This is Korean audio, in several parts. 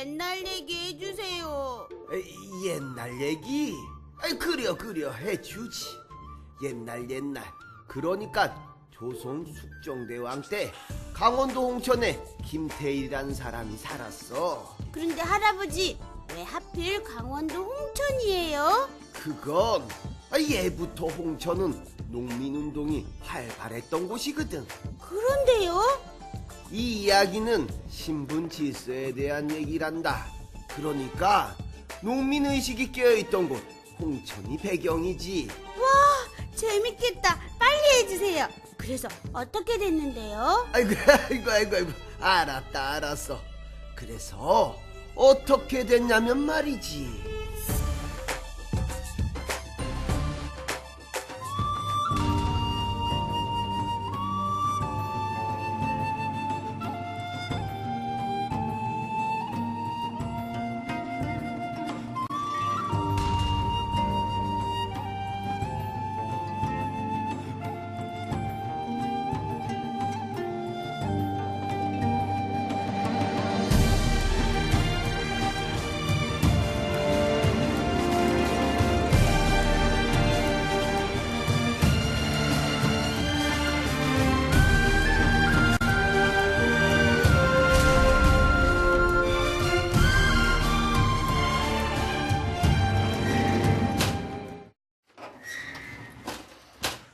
옛날 얘기 해주세요. 옛날 얘기? 그려 해주지. 옛날 그러니까 조선 숙종대왕 때 강원도 홍천에 김태일이라는 사람이 살았어. 그런데 할아버지, 왜 하필 강원도 홍천이에요? 그건 예부터 홍천은 농민운동이 활발했던 곳이거든. 그런데요? 이 이야기는 신분 질서에 대한 얘기란다. 그러니까 농민의식이 깨어있던 곳 홍천이 배경이지. 와, 재밌겠다. 빨리 해주세요. 그래서 어떻게 됐는데요? 아이고 알았어. 그래서 어떻게 됐냐면 말이지.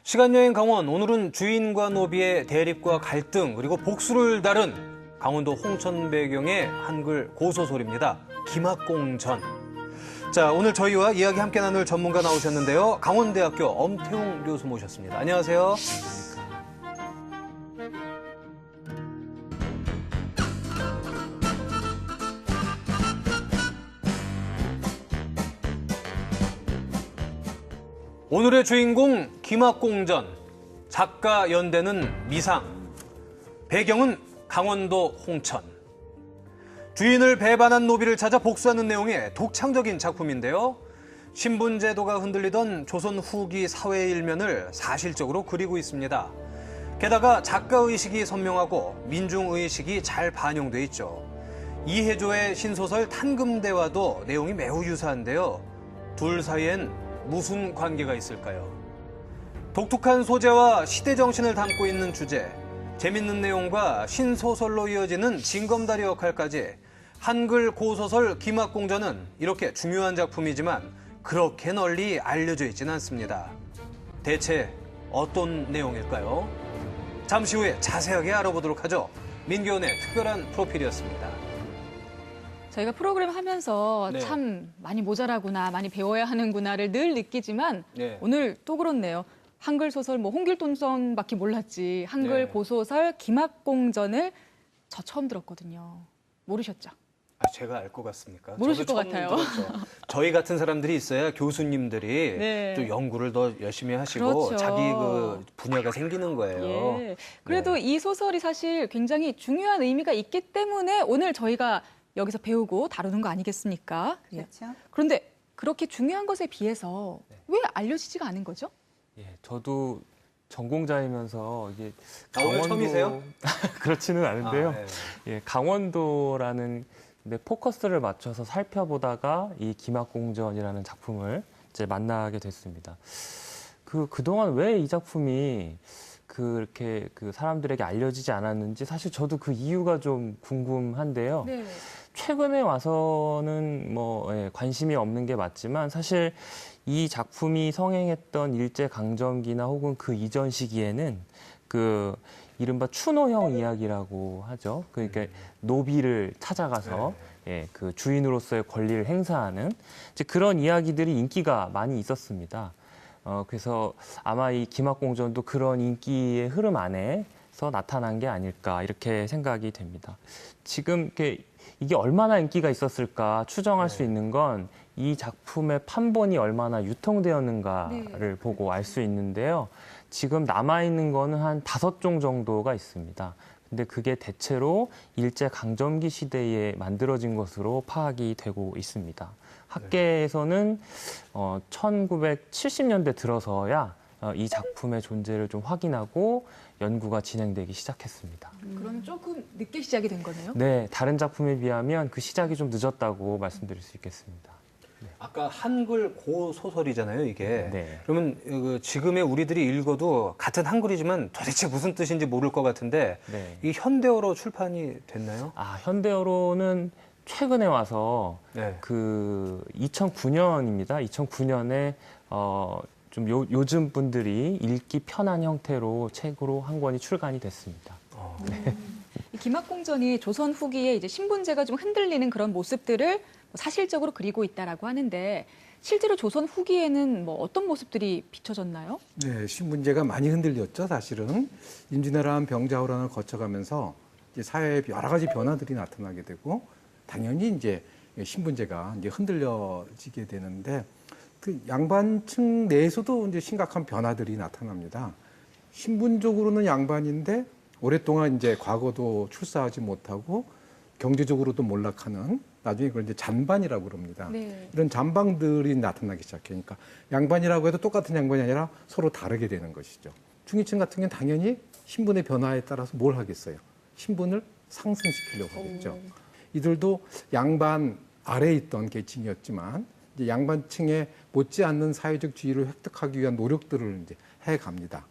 시간여행 강원, 오늘은 주인과 노비의 대립과 갈등 그리고 복수를 다룬 강원도 홍천 배경의 한글 고소설입니다. 김학공전. 자, 오늘 저희와 이야기 함께 나눌 전문가 나오셨는데요. 강원대학교 엄태웅 교수 모셨습니다. 안녕하세요. 오늘의 주인공 김학공전, 작가 연대는 미상, 배경은 강원도 홍천. 주인을 배반한 노비를 찾아 복수하는 내용의 독창적인 작품인데요. 신분제도가 흔들리던 조선 후기 사회의 일면을 사실적으로 그리고 있습니다. 게다가 작가의식이 선명하고 민중의식이 잘 반영돼 있죠. 이혜조의 신소설 탄금대와도 내용이 매우 유사한데요. 둘 사이엔 무슨 관계가 있을까요? 독특한 소재와 시대 정신을 담고 있는 주제, 재밌는 내용과 신소설로 이어지는 징검다리 역할까지 한글 고소설 김학공전은 이렇게 중요한 작품이지만 그렇게 널리 알려져 있지는 않습니다. 대체 어떤 내용일까요? 잠시 후에 자세하게 알아보도록 하죠. 민규원의 특별한 프로필이었습니다. 저희가 프로그램 하면서 네. 참 많이 모자라구나, 많이 배워야 하는구나를 늘 느끼지만 네. 오늘 또 그렇네요. 한글 소설 홍길동전밖에 몰랐지. 한글 네. 고소설 김학공전을 저 처음 들었거든요. 모르셨죠? 제가 알 것 같습니까? 모르실 저도 것 처음 같아요. 들었죠. 저희 같은 사람들이 있어야 교수님들이 네. 또 연구를 더 열심히 하시고 그렇죠. 자기 그 분야가 생기는 거예요. 예. 그래도 이 소설이 사실 굉장히 중요한 의미가 있기 때문에 오늘 저희가 여기서 배우고 다루는 거 아니겠습니까? 예. 그렇죠. 그런데 그렇게 중요한 것에 비해서 왜 알려지지가 않은 거죠? 예, 저도 전공자이면서 이게 오늘 처음이세요? 그렇지는 않은데요. 네. 예, 강원도라는 데 포커스를 맞춰서 살펴보다가 이 김학공전이라는 작품을 이제 만나게 됐습니다. 그동안 왜 이 작품이 그렇게 사람들에게 알려지지 않았는지 사실 저도 그 이유가 좀 궁금한데요. 네. 최근에 와서는 관심이 없는 게 맞지만 사실 이 작품이 성행했던 일제강점기나 혹은 그 이전 시기에는 이른바 추노형 이야기라고 하죠. 그러니까 노비를 찾아가서 그 주인으로서의 권리를 행사하는 이제 그런 이야기들이 인기가 많이 있었습니다. 그래서 아마 이 김학공전도 그런 인기의 흐름 안에서 나타난 게 아닐까 이렇게 생각이 됩니다. 지금 이게 얼마나 인기가 있었을까 추정할 수 있는 건 이 작품의 판본이 얼마나 유통되었는가를 보고 알 수 있는데요. 지금 남아있는 거는 한 5종 정도가 있습니다. 근데 그게 대체로 일제강점기 시대에 만들어진 것으로 파악이 되고 있습니다. 학계에서는 1970년대 들어서야 이 작품의 존재를 좀 확인하고 연구가 진행되기 시작했습니다. 그럼 조금 늦게 시작이 된 거네요? 네, 다른 작품에 비하면 그 시작이 좀 늦었다고 말씀드릴 수 있겠습니다. 아까 한글 고소설이잖아요, 이게. 네. 그러면 그 지금의 우리들이 읽어도 같은 한글이지만 도대체 무슨 뜻인지 모를 것 같은데 네. 이 현대어로 출판이 됐나요? 현대어로는 최근에 와서 네. 그 2009년입니다. 2009년에 좀 요즘 분들이 읽기 편한 형태로 책으로 한 권이 출간이 됐습니다. 이 김학공전이 조선 후기에 이제 신분제가 좀 흔들리는 그런 모습들을 사실적으로 그리고 있다라고 하는데 실제로 조선 후기에는 뭐 어떤 모습들이 비춰졌나요? 네, 신분제가 많이 흔들렸죠, 사실은. 임진왜란 병자호란을 거쳐가면서 이제 사회에 여러 가지 변화들이 나타나게 되고 당연히 이제 신분제가 이제 흔들려지게 되는데 그 양반층 내에서도 이제 심각한 변화들이 나타납니다. 신분적으로는 양반인데 오랫동안 이제 과거도 출사하지 못하고 경제적으로도 몰락하는 나중에 그걸 이제 잔반이라고 그럽니다. 네. 이런 잔방들이 나타나기 시작하니까 양반이라고 해도 똑같은 양반이 아니라 서로 다르게 되는 것이죠. 중위층 같은 경우는 당연히 신분의 변화에 따라서 뭘 하겠어요? 신분을 상승시키려고 하겠죠. 이들도 양반 아래에 있던 계층이었지만 이제 양반층에 못지않는 사회적 지위를 획득하기 위한 노력들을 이제 해갑니다.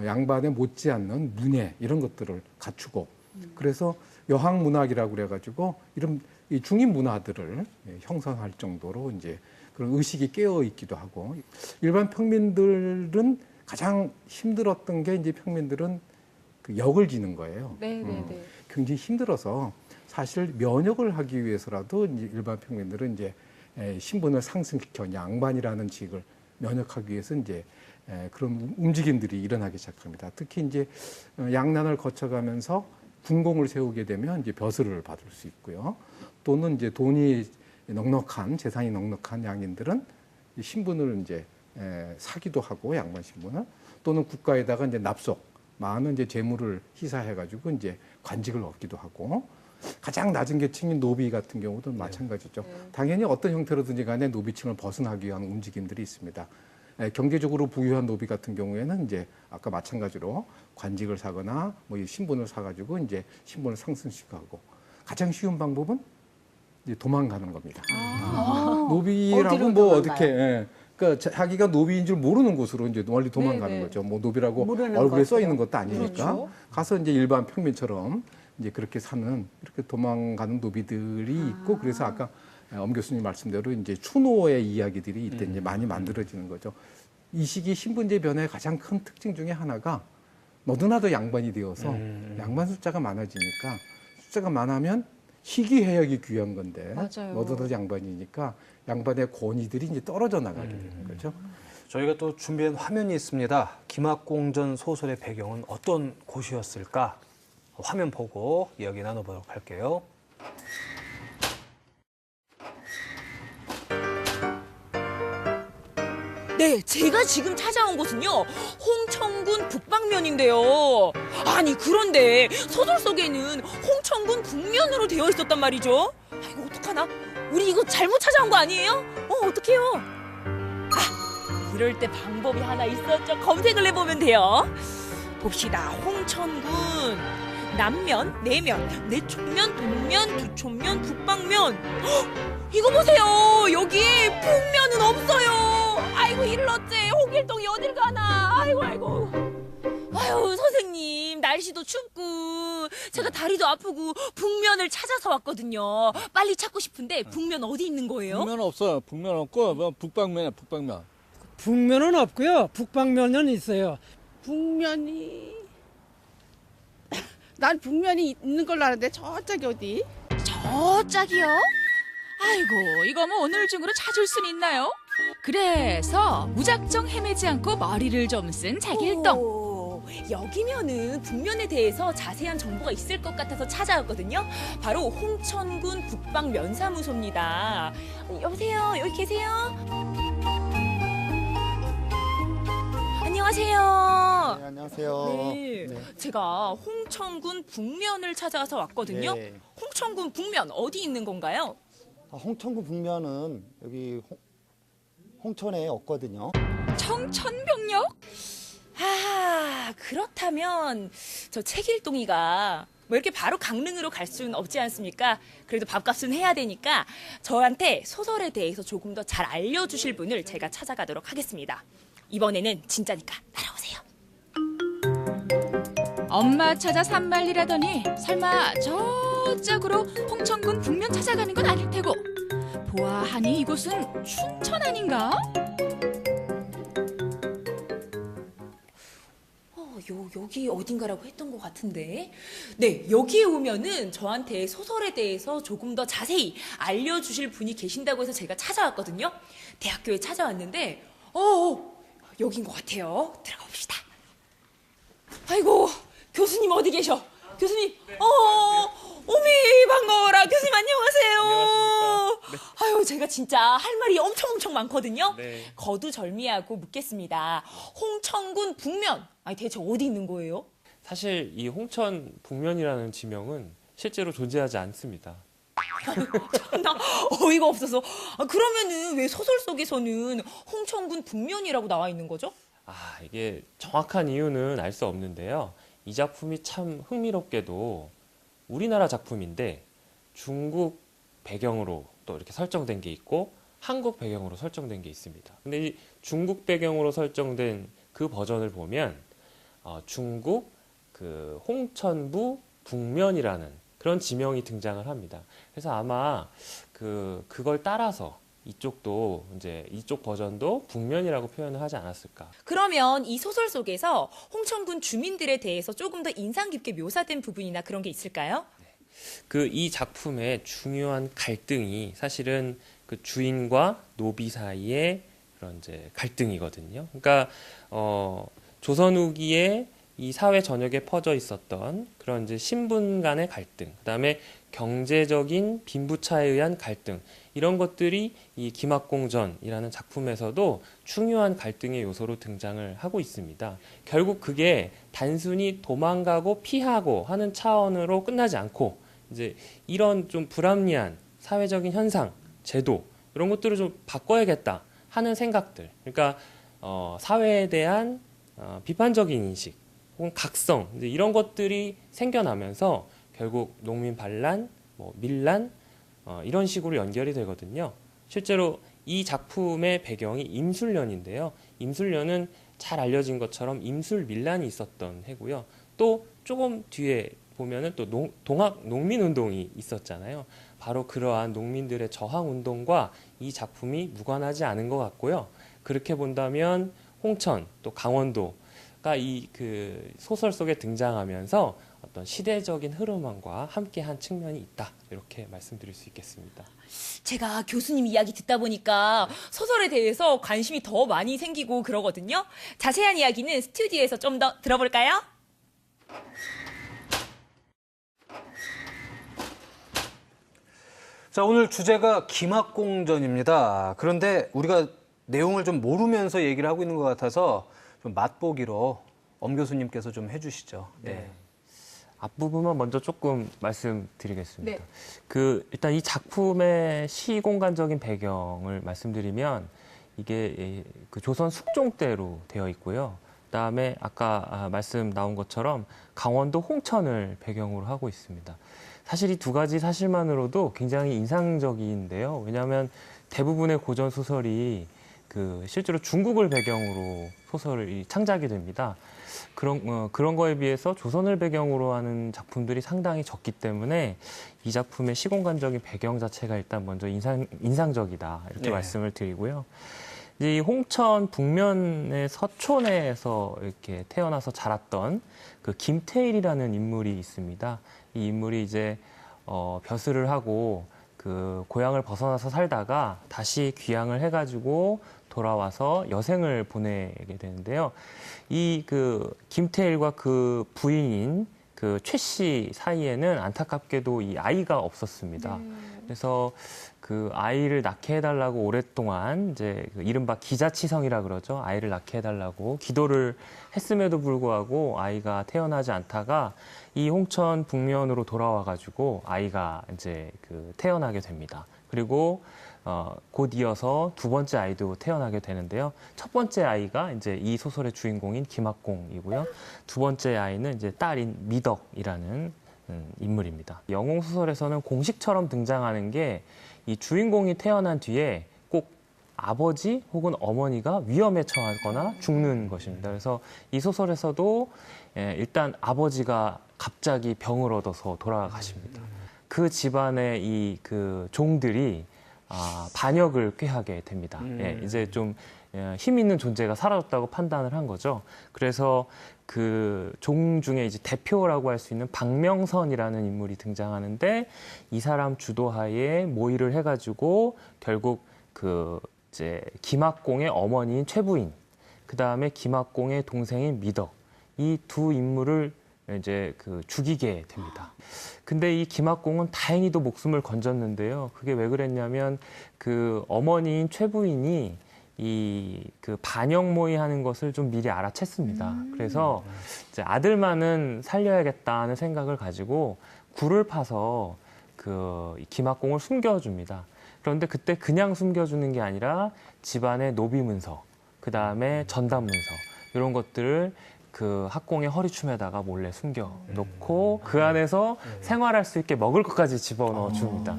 양반에 못지않는 문예 이런 것들을 갖추고 그래서 여학 문학이라고 그래가지고 이런 이 중인 문화들을 형성할 정도로 이제 그런 의식이 깨어 있기도 하고 일반 평민들은 가장 힘들었던 게 이제 평민들은 그 역을 지는 거예요. 네, 네, 네. 굉장히 힘들어서 사실 면역을 하기 위해서라도 이제 일반 평민들은 이제 신분을 상승시켜 양반이라는 직을 면역하기 위해서 이제 그런 움직임들이 일어나기 시작합니다. 특히 이제 양난을 거쳐가면서 군공을 세우게 되면 이제 벼슬을 받을 수 있고요. 또는 이제 돈이 넉넉한 재산이 넉넉한 양인들은 신분을 이제 사기도 하고 양반 신분을 또는 국가에다가 이제 납속 많은 이제 재물을 희사해가지고 이제 관직을 얻기도 하고 가장 낮은 계층인 노비 같은 경우도 마찬가지죠. 당연히 어떤 형태로든지 간에 노비층을 벗어나기 위한 움직임들이 있습니다. 경제적으로 부유한 노비 같은 경우에는 이제 아까 마찬가지로 관직을 사거나 뭐 이 신분을 사가지고 이제 신분을 상승시키고 가장 쉬운 방법은 이제 도망가는 겁니다. 노비라고 뭐 어떻게 그러니까 자기가 노비인 줄 모르는 곳으로 이제 멀리 도망가는 네네. 거죠. 뭐 노비라고 모르는 얼굴에 써 것으로. 있는 것도 아니니까 그렇죠. 가서 이제 일반 평민처럼 이제 그렇게 사는 이렇게 도망가는 노비들이 있고 그래서 아까 엄 교수님 말씀대로 이제 추노의 이야기들이 이때 이제 많이 만들어지는 거죠. 이 시기 신분제 변화의 가장 큰 특징 중에 하나가 너도나도 양반이 되어서 양반 숫자가 많아지니까 숫자가 많으면 희귀해역이 귀한 건데 맞아요. 너도나도 양반이니까 양반의 권위들이 이제 떨어져 나가게 되는 거죠. 저희가 또 준비한 화면이 있습니다. 김학공전 소설의 배경은 어떤 곳이었을까? 화면 보고 이야기 나눠보도록 할게요. 네, 제가 지금 찾아온 곳은요, 홍천군 북방면인데요. 아니, 그런데 소설 속에는 홍천군 북면으로 되어 있었단 말이죠. 이거 어떡하나? 우리 이거 잘못 찾아온 거 아니에요? 어떡해요? 이럴 때 방법이 하나 있었죠. 검색을 해보면 돼요. 봅시다. 홍천군 남면, 내면, 내촌면, 동면, 두촌면, 북방면. 이거 보세요. 여기 북면은 없어요. 아이고 이를 어째. 홍길동이 어딜 가나. 아이고. 아유 선생님 날씨도 춥고 제가 다리도 아프고 북면을 찾아서 왔거든요. 빨리 찾고 싶은데 북면 어디 있는 거예요? 북면 없어요. 북면 없고 뭐 북방면이야 북방면. 북면은 없고요. 북방면은 있어요. 북면이 난 북면이 있는 걸로 아는데 저쪽이 어디? 저 짝이요? 아이고, 이거 뭐 오늘 중으로 찾을 순 있나요? 그래서 무작정 헤매지 않고 머리를 좀 쓴 자길동. 오, 여기면은 북면에 대해서 자세한 정보가 있을 것 같아서 찾아왔거든요. 바로 홍천군 북방면사무소입니다. 여보세요? 여기 계세요? 안녕하세요. 네, 안녕하세요. 네, 제가 홍천군 북면을 찾아서 왔거든요. 네. 홍천군 북면 어디 있는 건가요? 홍천군 북면은 여기 홍천에 없거든요. 청천벽력? 아, 그렇다면 저 책일동이가 뭐 이렇게 바로 강릉으로 갈 수는 없지 않습니까? 그래도 밥값은 해야 되니까 저한테 소설에 대해서 조금 더 잘 알려주실 분을 제가 찾아가도록 하겠습니다. 이번에는 진짜니까 따라오세요. 엄마 찾아 산말리라더니 설마 저쪽으로 홍천군 북면 찾아가는 건 아닐 테고 보아하니 이곳은 춘천 아닌가? 여기 어딘가라고 했던 것 같은데. 네, 여기에 오면은 저한테 소설에 대해서 조금 더 자세히 알려주실 분이 계신다고 해서 제가 찾아왔거든요. 대학교에 찾아왔는데, 여긴 것 같아요. 들어가 봅시다. 아이고, 교수님 어디 계셔? 교수님, 오미 반가워라. 교수님 안녕하세요. 안녕하십니까. 네. 아유, 제가 진짜 할 말이 엄청 많거든요. 네. 거두절미하고 묻겠습니다. 홍천군 북면, 아니 대체 어디 있는 거예요? 사실 이 홍천 북면이라는 지명은 실제로 존재하지 않습니다. 나 어이가 없어서. 그러면은 왜 소설 속에서는 홍천군 북면이라고 나와 있는 거죠? 이게 정확한 이유는 알 수 없는데요. 이 작품이 참 흥미롭게도 우리나라 작품인데 중국 배경으로 또 이렇게 설정된 게 있고 한국 배경으로 설정된 게 있습니다. 근데 이 중국 배경으로 설정된 그 버전을 보면 중국 그 홍천부 북면이라는 그런 지명이 등장을 합니다. 그래서 아마 그걸 따라서 이쪽도 이제 이쪽 버전도 북면이라고 표현을 하지 않았을까. 그러면 이 소설 속에서 홍천군 주민들에 대해서 조금 더 인상 깊게 묘사된 부분이나 그런 게 있을까요? 이 작품의 중요한 갈등이 사실은 그 주인과 노비 사이의 그런 이제 갈등이거든요. 그러니까 조선 후기에 이 사회 전역에 퍼져 있었던 그런 이제 신분 간의 갈등, 그다음에 경제적인 빈부차에 의한 갈등, 이런 것들이 이 김학공전이라는 작품에서도 중요한 갈등의 요소로 등장을 하고 있습니다. 결국 그게 단순히 도망가고 피하고 하는 차원으로 끝나지 않고 이제 이런 좀 불합리한 사회적인 현상, 제도 이런 것들을 좀 바꿔야겠다 하는 생각들. 그러니까 사회에 대한 비판적인 인식 혹은 각성 이제 이런 것들이 생겨나면서 결국 농민 반란, 밀란 이런 식으로 연결이 되거든요. 실제로 이 작품의 배경이 임술년인데요. 임술년은 잘 알려진 것처럼 임술 밀란이 있었던 해고요. 또 조금 뒤에 보면은 또 동학 농민운동이 있었잖아요. 바로 그러한 농민들의 저항운동과 이 작품이 무관하지 않은 것 같고요. 그렇게 본다면 홍천 또 강원도가 이 그 소설 속에 등장하면서 어떤 시대적인 흐름과 함께한 측면이 있다. 이렇게 말씀드릴 수 있겠습니다. 제가 교수님 이야기 듣다 보니까 소설에 대해서 관심이 더 많이 생기고 그러거든요. 자세한 이야기는 스튜디오에서 좀 더 들어볼까요? 자, 오늘 주제가 김학공전입니다. 그런데 우리가 내용을 좀 모르면서 얘기를 하고 있는 것 같아서 좀 맛보기로 엄 교수님께서 좀 해주시죠. 네. 앞부분만 먼저 조금 말씀드리겠습니다. 네. 일단 이 작품의 시공간적인 배경을 말씀드리면 이게 그 조선 숙종 때로 되어 있고요. 그다음에 아까 말씀 나온 것처럼 강원도 홍천을 배경으로 하고 있습니다. 사실 이 두 가지 사실만으로도 굉장히 인상적인데요. 왜냐하면 대부분의 고전 소설이 실제로 중국을 배경으로 소설이 창작이 됩니다. 그런 거에 비해서 조선을 배경으로 하는 작품들이 상당히 적기 때문에 이 작품의 시공간적인 배경 자체가 일단 먼저 인상적이다 이렇게 네. 말씀을 드리고요. 이제 이 홍천 북면의 서촌에서 이렇게 태어나서 자랐던 그 김태일이라는 인물이 있습니다. 이 인물이 이제 벼슬을 하고 그 고향을 벗어나서 살다가 다시 귀향을 해가지고 돌아와서 여생을 보내게 되는데요. 이 김태일과 그 부인인 그 최 씨 사이에는 안타깝게도 이 아이가 없었습니다. 그래서 그 아이를 낳게 해달라고 오랫동안 이제 이른바 기자치성이라 그러죠. 아이를 낳게 해달라고 기도를 했음에도 불구하고 아이가 태어나지 않다가 이 홍천 북면으로 돌아와가지고 아이가 이제 태어나게 됩니다. 그리고 곧 이어서 두 번째 아이도 태어나게 되는데요. 첫 번째 아이가 이제 이 소설의 주인공인 김학공이고요. 두 번째 아이는 이제 딸인 미덕이라는 인물입니다. 영웅 소설에서는 공식처럼 등장하는 게 이 주인공이 태어난 뒤에 꼭 아버지 혹은 어머니가 위험에 처하거나 죽는 것입니다. 그래서 이 소설에서도 일단 아버지가 갑자기 병을 얻어서 돌아가십니다. 그 집안의 이 그 종들이 반역을 꾀하게 됩니다. 이제 좀 힘 있는 존재가 사라졌다고 판단을 한 거죠. 그래서 그 종 중에 이제 대표라고 할 수 있는 박명선이라는 인물이 등장하는데 이 사람 주도하에 모의를 해가지고 결국 그 이제 김학공의 어머니인 최부인, 그 다음에 김학공의 동생인 미덕, 이 두 인물을 이제 그 죽이게 됩니다. 근데 이 김학공은 다행히도 목숨을 건졌는데요. 그게 왜 그랬냐면 그 어머니인 최부인이 이 그 반역 모의하는 것을 좀 미리 알아챘습니다. 그래서 이제 아들만은 살려야겠다는 생각을 가지고 굴을 파서 그 김학공을 숨겨줍니다. 그런데 그때 그냥 숨겨주는 게 아니라 집안의 노비 문서, 그 다음에 전담 문서 이런 것들을 그 학공의 허리춤에다가 몰래 숨겨 놓고 그 안에서 생활할 수 있게 먹을 것까지 집어넣어 줍니다.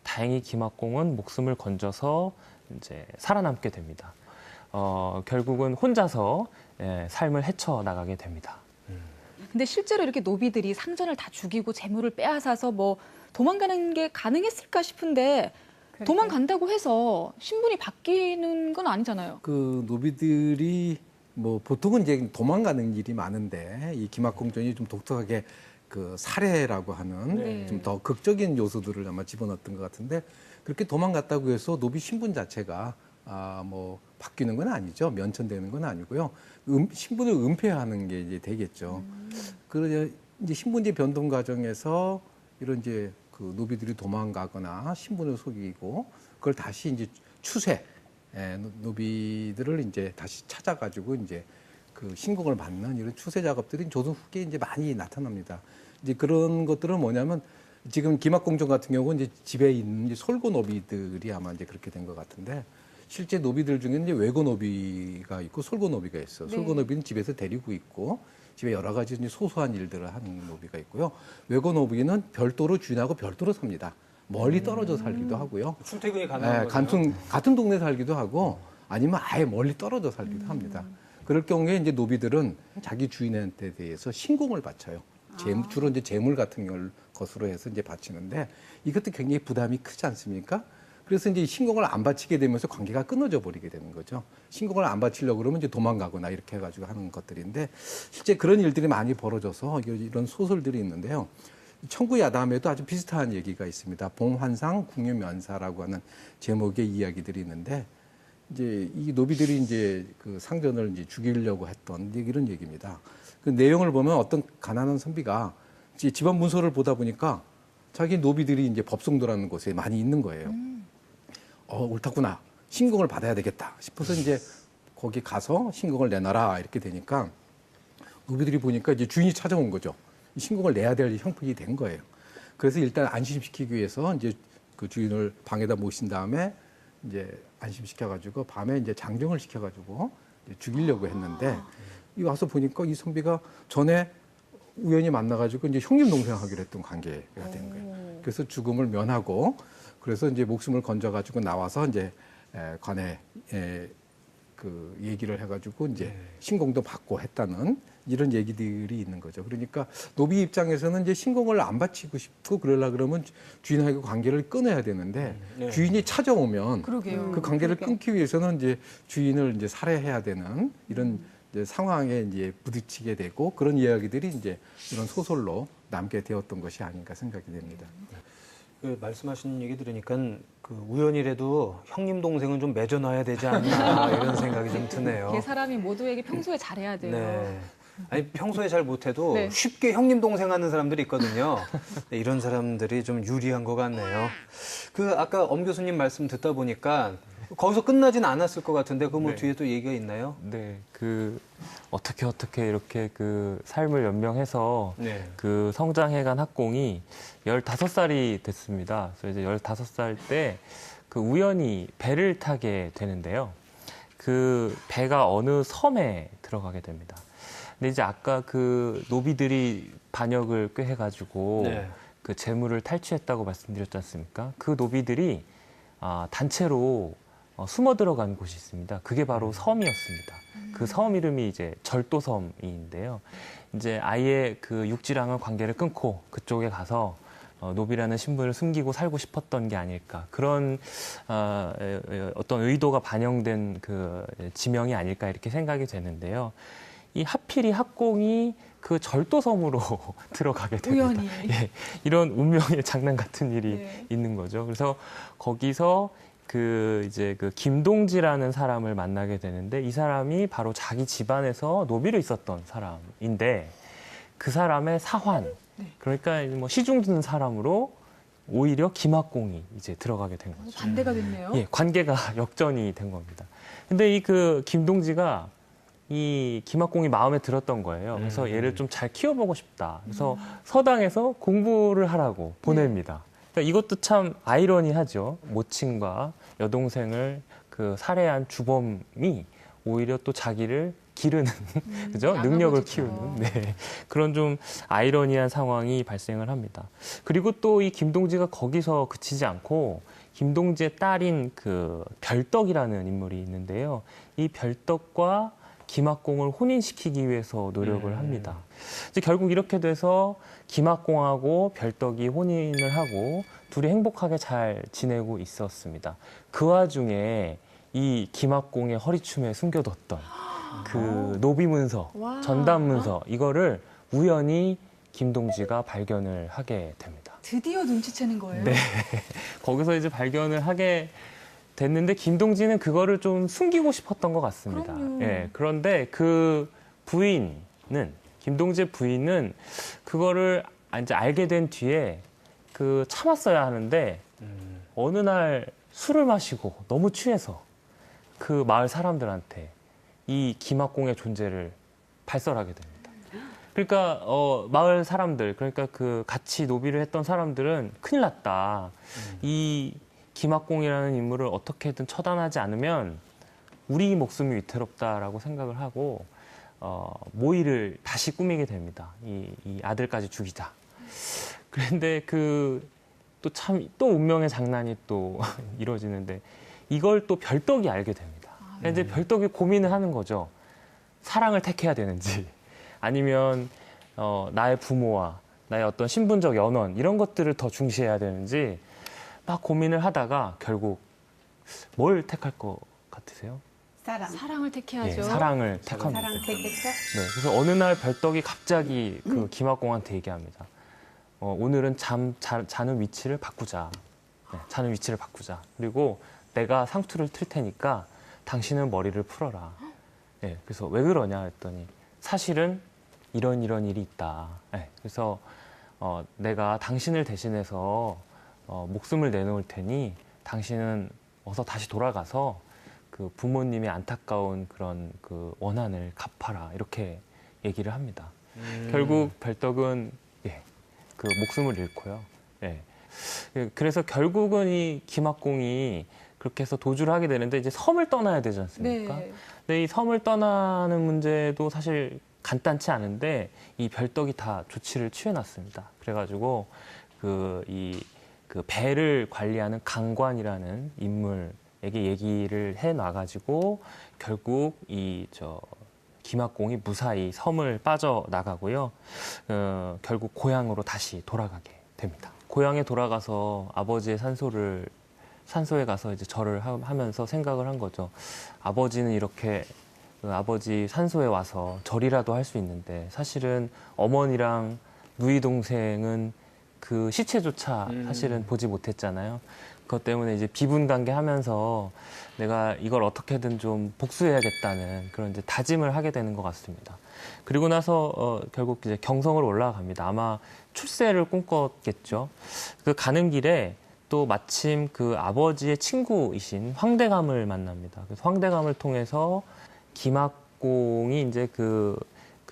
다행히 김학공은 목숨을 건져서 이제 살아남게 됩니다. 결국은 혼자서 삶을 헤쳐나가게 됩니다. 근데 실제로 이렇게 노비들이 상전을 다 죽이고 재물을 빼앗아서 뭐 도망가는 게 가능했을까 싶은데 도망간다고 해서 신분이 바뀌는 건 아니잖아요. 그 노비들이 뭐 보통은 이제 도망가는 일이 많은데 이 김학공전이 좀 독특하게 그 살해라고 하는 좀 더 극적인 요소들을 아마 집어넣었던 것 같은데 그렇게 도망갔다고 해서 노비 신분 자체가 뭐 바뀌는 건 아니죠. 면천되는 건 아니고요. 신분을 은폐하는 게 이제 되겠죠. 그러자 이제 신분제 변동 과정에서 이런 이제 그 노비들이 도망가거나 신분을 속이고 그걸 다시 이제 추세 노비들을 이제 다시 찾아가지고 이제 그 신공을 받는 이런 추세 작업들이 조선 후기에 이제 많이 나타납니다. 이제 그런 것들은 뭐냐면 지금 김학공전 같은 경우는 이제 집에 있는 이제 솔고 노비들이 아마 이제 그렇게 된 것 같은데 실제 노비들 중에는 이제 외고 노비가 있고 솔고 노비가 있어요. 솔고 노비는 집에서 데리고 있고 집에 여러 가지 이제 소소한 일들을 하는 노비가 있고요. 외고 노비는 별도로 주인하고 별도로 삽니다. 멀리 떨어져 살기도 하고요. 출퇴근이 가능한 거죠? 같은 동네 살기도 하고 아니면 아예 멀리 떨어져 살기도 합니다. 그럴 경우에 이제 노비들은 자기 주인한테 대해서 신공을 바쳐요. 주로 이제 재물 같은 걸 것으로 해서 이제 바치는데 이것도 굉장히 부담이 크지 않습니까? 그래서 이제 신공을 안 바치게 되면서 관계가 끊어져 버리게 되는 거죠. 신공을 안 바치려고 그러면 이제 도망가거나 이렇게 해가지고 하는 것들인데 실제 그런 일들이 많이 벌어져서 이런 소설들이 있는데요. 청구야담에도 아주 비슷한 얘기가 있습니다. 봉환상 궁유면사라고 하는 제목의 이야기들이 있는데 이제 이 노비들이 이제 그 상전을 이제 죽이려고 했던 이런 얘기입니다. 그 내용을 보면 어떤 가난한 선비가 이제 집안 문서를 보다 보니까 자기 노비들이 이제 법성도라는 곳에 많이 있는 거예요. 옳다구나. 신공을 받아야 되겠다 싶어서 이제 거기 가서 신공을 내놔라 이렇게 되니까 노비들이 보니까 이제 주인이 찾아온 거죠. 신공을 내야 될 형편이 된 거예요. 그래서 일단 안심시키기 위해서 이제 그 주인을 방에다 모신 다음에 이제 안심시켜가지고 밤에 이제 장정을 시켜가지고 이제 죽이려고 했는데 이 와서 보니까 이 선비가 전에 우연히 만나가지고 이제 형님 동생 하기로 했던 관계가 된 거예요. 그래서 죽음을 면하고 그래서 이제 목숨을 건져가지고 나와서 이제 관에 그 얘기를 해가지고 이제 신공도 받고 했다는 이런 얘기들이 있는 거죠. 그러니까 노비 입장에서는 이제 신공을 안 바치고 싶고 그러려 그러면 주인하고 관계를 끊어야 되는데 주인이 찾아오면 그 관계를 끊기 위해서는 이제 주인을 이제 살해해야 되는 이런 이제 상황에 이제 부딪히게 되고 그런 이야기들이 이제 이런 소설로 남게 되었던 것이 아닌가 생각이 됩니다. 그 말씀하신 얘기 들으니까 그 우연이라도 형님 동생은 좀 맺어놔야 되지 않나 이런 생각이 좀 드네요. 사람이 모두에게 평소에 잘해야 돼요. 네. 아니 평소에 잘 못해도 네. 쉽게 형님 동생 하는 사람들이 있거든요. 네, 이런 사람들이 좀 유리한 것 같네요. 그 아까 엄 교수님 말씀 듣다 보니까 거기서 끝나진 않았을 것 같은데 그 뭐 뒤에 또 얘기가 있나요? 네, 그 어떻게 이렇게 그 삶을 연명해서 그 성장해간 학공이 15살이 됐습니다. 그래서 이제 15살 때 그 우연히 배를 타게 되는데요. 그 배가 어느 섬에 들어가게 됩니다. 근데 이제 아까 그 노비들이 반역을 꽤 해가지고 네. 그 재물을 탈취했다고 말씀드렸지 않습니까? 그 노비들이 단체로 숨어 들어간 곳이 있습니다. 그게 바로 섬이었습니다. 그 섬 이름이 이제 절도섬인데요. 이제 아예 그 육지랑은 관계를 끊고 그쪽에 가서 노비라는 신분을 숨기고 살고 싶었던 게 아닐까. 그런 어떤 의도가 반영된 그 지명이 아닐까 이렇게 생각이 되는데요. 이 하필이 학공이 그 절도섬으로 들어가게 됩니다. 우연히. 예, 이런 운명의 장난 같은 일이 네. 있는 거죠. 그래서 거기서 그 이제 그 김동지라는 사람을 만나게 되는데 이 사람이 바로 자기 집안에서 노비로 있었던 사람인데 그 사람의 사환, 그러니까 뭐 시중 드는 사람으로 오히려 김학공이 이제 들어가게 된 거죠. 반대가 됐네요. 예, 관계가 역전이 된 겁니다. 근데 이 그 김동지가 이 김학공이 마음에 들었던 거예요. 그래서 얘를 좀 잘 키워보고 싶다. 그래서 서당에서 공부를 하라고 보냅니다. 그러니까 이것도 참 아이러니하죠. 모친과 여동생을 그 살해한 주범이 오히려 또 자기를 기르는 그죠? 능력을 키우는 네. 그런 좀 아이러니한 상황이 발생을 합니다. 그리고 또 이 김동지가 거기서 그치지 않고 김동지의 딸인 그 별떡이라는 인물이 있는데요. 이 별떡과 김학공을 혼인시키기 위해서 노력을 합니다. 이제 결국 이렇게 돼서 김학공하고 별떡이 혼인을 하고 둘이 행복하게 잘 지내고 있었습니다. 그 와중에 이 김학공의 허리춤에 숨겨뒀던 그 노비 문서, 와. 전담 문서 이거를 우연히 김동지가 발견을 하게 됩니다. 드디어 눈치채는 거예요. 네. 거기서 이제 발견을 하게 됐는데 김동지는 그거를 좀 숨기고 싶었던 것 같습니다. 그럼요. 예. 그런데 그 부인은 김동지의 부인은 그거를 이제 알게 된 뒤에 그 참았어야 하는데 어느 날 술을 마시고 너무 취해서 그 마을 사람들한테 이 김학공의 존재를 발설하게 됩니다. 그러니까 마을 사람들, 그러니까 그 같이 노비를 했던 사람들은 큰일 났다. 이 김학공이라는 인물을 어떻게든 처단하지 않으면 우리 목숨이 위태롭다라고 생각을 하고 모의를 다시 꾸미게 됩니다. 이 아들까지 죽이자. 그런데 그 또 참 또 운명의 장난이 또 이루어지는데 이걸 또 별떡이 알게 됩니다. 이제 별떡이 고민을 하는 거죠. 사랑을 택해야 되는지 아니면 나의 부모와 나의 어떤 신분적 연원 이런 것들을 더 중시해야 되는지 막 고민을 하다가 결국 뭘 택할 것 같으세요? 사랑을 택해야죠. 예, 사랑을 택합니다. 사랑 택했어? 네, 그래서 어느 날 별떡이 갑자기 그 김학공한테 얘기합니다. 오늘은 자는 위치를 바꾸자. 네, 자는 위치를 바꾸자. 그리고 내가 상투를 틀 테니까 당신은 머리를 풀어라. 네, 그래서 왜 그러냐 했더니 사실은 이런 일이 있다. 네, 그래서 내가 당신을 대신해서 목숨을 내놓을 테니 당신은 어서 다시 돌아가서 그 부모님의 안타까운 그런 그 원한을 갚아라. 이렇게 얘기를 합니다. 결국 별떡은 그 목숨을 잃고요. 예. 그래서 결국은 이 김학공이 그렇게 해서 도주를 하게 되는데 이제 섬을 떠나야 되지 않습니까? 네. 근데 이 섬을 떠나는 문제도 사실 간단치 않은데 이 별떡이 다 조치를 취해놨습니다. 그래가지고 그 배를 관리하는 강관이라는 인물에게 얘기를 해놔가지고 결국 김학공이 무사히 섬을 빠져나가고요. 결국 고향으로 다시 돌아가게 됩니다. 고향에 돌아가서 아버지의 산소에 가서 이제 절을 하면서 생각을 한 거죠. 아버지는 이렇게 아버지 산소에 와서 절이라도 할 수 있는데 사실은 어머니랑 누이 동생은 그 시체조차 사실은 보지 못했잖아요. 그것 때문에 이제 비분관계 하면서 내가 이걸 어떻게든 좀 복수해야겠다는 그런 이제 다짐을 하게 되는 것 같습니다. 그리고 나서 결국 이제 경성을 올라갑니다. 아마 출세를 꿈꿨겠죠. 그 가는 길에 또 마침 그 아버지의 친구이신 황대감을 만납니다. 그래서 황대감을 통해서 김학공이 이제 그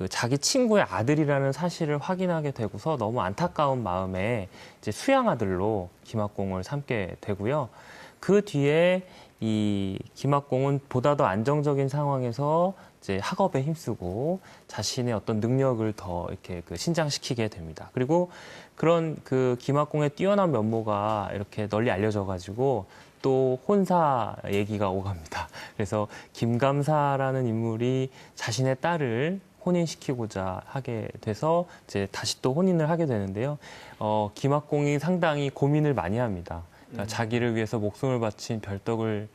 자기 친구의 아들이라는 사실을 확인하게 되고서 너무 안타까운 마음에 이제 수양 아들로 김학공을 삼게 되고요. 그 뒤에 이 김학공은 보다 더 안정적인 상황에서 이제 학업에 힘쓰고 자신의 어떤 능력을 더 이렇게 그 신장시키게 됩니다. 그리고 그런 그 김학공의 뛰어난 면모가 이렇게 널리 알려져 가지고 또 혼사 얘기가 오갑니다. 그래서 김감사라는 인물이 자신의 딸을 혼인시키고자 하게 돼서 이제 다시 또 혼인을 하게 되는데요. 김학공이 상당히 고민을 많이 합니다. 그러니까 자기를 위해서 목숨을 바친 별떡을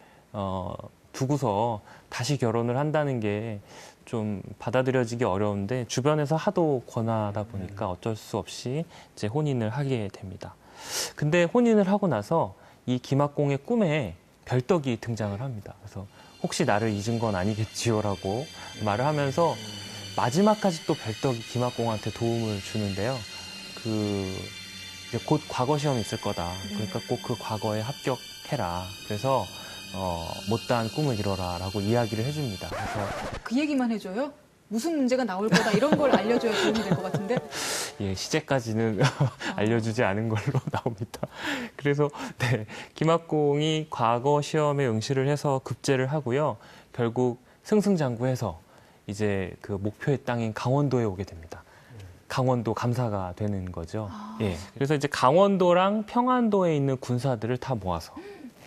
두고서 다시 결혼을 한다는 게 좀 받아들여지기 어려운데 주변에서 하도 권하다 보니까 어쩔 수 없이 이제 혼인을 하게 됩니다. 근데 혼인을 하고 나서 이 김학공의 꿈에 별떡이 등장을 합니다. 그래서 혹시 나를 잊은 건 아니겠지요라고 말을 하면서 마지막까지 또 별떡이 김학공한테 도움을 주는데요. 이제 곧 과거 시험이 있을 거다. 그러니까 꼭 그 과거에 합격해라. 그래서 못다한 꿈을 이뤄라라고 이야기를 해줍니다. 그래서 그 얘기만 해줘요? 무슨 문제가 나올 거다 이런 걸 알려줘야 도움이 될 것 같은데. 예, 시제까지는 알려주지 않은 걸로 나옵니다. 그래서 네, 김학공이 과거 시험에 응시를 해서 급제를 하고요. 결국 승승장구해서 이제 그 목표의 땅인 강원도에 오게 됩니다. 강원도 감사가 되는 거죠. 예, 그래서 이제 강원도랑 평안도에 있는 군사들을 다 모아서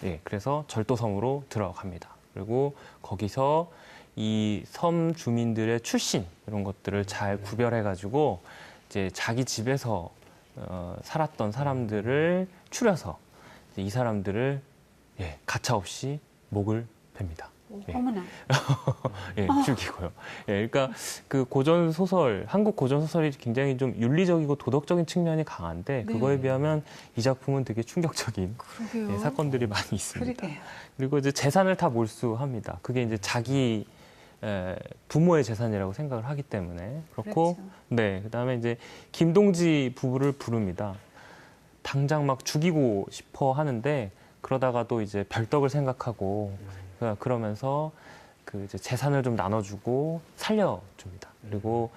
예, 그래서 절도섬으로 들어갑니다. 그리고 거기서 이 섬 주민들의 출신 이런 것들을 잘 구별해가지고 이제 자기 집에서 살았던 사람들을 추려서 이제 이 사람들을 예, 가차없이 목을 뱁니다. 예. 어머나. 예, 죽이고요. 예, 그러니까 그 고전 소설, 한국 고전 소설이 굉장히 좀 윤리적이고 도덕적인 측면이 강한데 네. 그거에 비하면 이 작품은 되게 충격적인 그러게요. 예, 사건들이 많이 있습니다. 그러게요. 그리고 이제 재산을 다 몰수합니다. 그게 이제 자기 부모의 재산이라고 생각을 하기 때문에 그렇고, 그렇죠. 네, 그다음에 이제 김동지 부부를 부릅니다. 당장 막 죽이고 싶어 하는데 그러다가도 이제 별떡을 생각하고 그러면서 그 이제 재산을 좀 나눠주고 살려줍니다. 그리고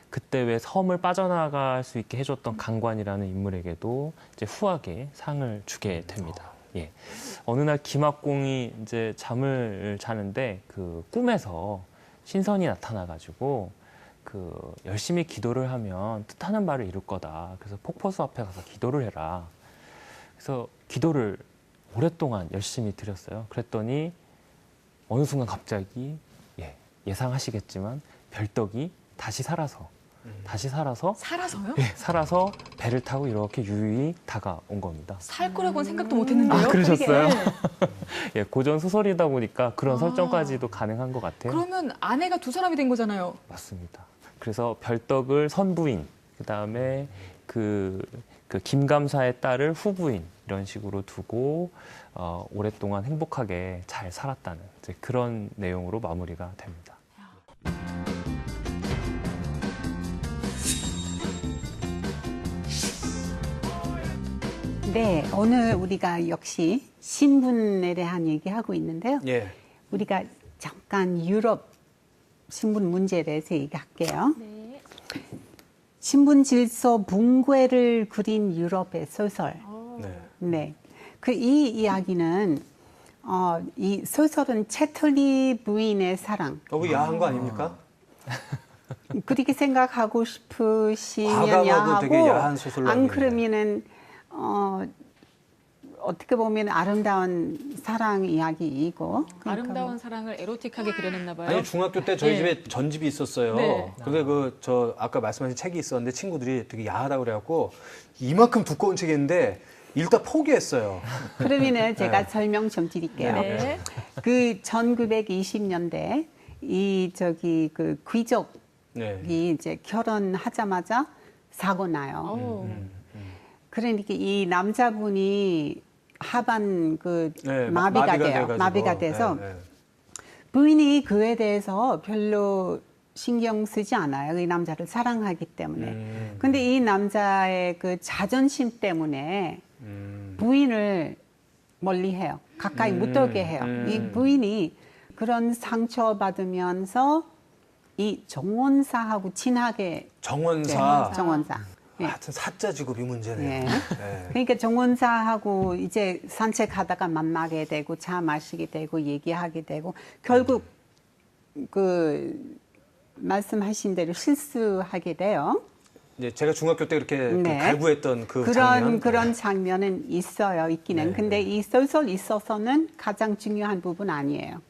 그때 왜 섬을 빠져나갈 수 있게 해줬던 강관이라는 인물에게도 이제 후하게 상을 주게 됩니다. 예. 어느 날 김학공이 이제 잠을 자는데 그 꿈에서 신선이 나타나가지고 그 열심히 기도를 하면 뜻하는 바를 이룰 거다. 그래서 폭포수 앞에 가서 기도를 해라. 그래서 기도를 오랫동안 열심히 드렸어요. 그랬더니 어느 순간 갑자기 예상하시겠지만 별떡이 다시 살아서 살아서요? 예, 살아서 배를 타고 이렇게 유유히 다가온 겁니다. 살 거라고는 생각도 못 했는데요. 아, 그러셨어요? 그러게. 예, 고전 소설이다 보니까 그런 아. 설정까지도 가능한 것 같아요. 그러면 아내가 두 사람이 된 거잖아요. 맞습니다. 그래서 별떡을 선부인, 그다음에 그 김감사의 딸을 후부인 이런 식으로 두고 오랫동안 행복하게 잘 살았다는 이제 그런 내용으로 마무리가 됩니다. 네, 오늘 우리가 역시 신분에 대한 얘기하고 있는데요. 예. 우리가 잠깐 유럽 신분 문제에 대해서 얘기할게요. 네. 신분 질서 붕괴를 그린 유럽의 소설. 네. 네. 이 이야기는 이 소설은 채털리 부인의 사랑. 너무 야한 거 아닙니까? 그렇게 생각하고 싶으시면 과감하고 야하고 되게 야한 소설로 안 알고 그러면은 어떻게 보면 아름다운 사랑 이야기이고 그러니까 아름다운 사랑을 에로틱하게 그려냈나 봐요. 아니 중학교 때 저희 예. 집에 전집이 있었어요. 네. 근데 저 아까 말씀하신 책이 있었는데 친구들이 되게 야하다고 그래갖고 이만큼 두꺼운 책인데 읽다 포기했어요. 그러면은 제가 설명 좀 드릴게요. 네. 그 1920년대 그 귀족이 네. 이제 결혼하자마자 사고 나요. 그러니까 이 남자분이 하반 네, 마비가 돼요. 돼가지고. 마비가 돼서 네, 네. 부인이 그에 대해서 별로 신경 쓰지 않아요. 이 남자를 사랑하기 때문에. 근데 이 남자의 그 자존심 때문에 부인을 멀리해요. 가까이 못 오게 해요. 이 부인이 그런 상처받으면서 이 정원사하고 친하게 정원사. 돼요. 정원사. 하여튼 사자 직업이 문제네요. 예. 네. 그러니까 정원사하고 이제 산책하다가 만나게 되고 차 마시게 되고 얘기하게 되고 결국 그 말씀하신 대로 실수하게 돼요. 이제 제가 중학교 때 이렇게 네. 그 갈구했던 그 장면. 그런 장면은 있기는. 네. 근데 이 소설 있어서는 가장 중요한 부분 아니에요.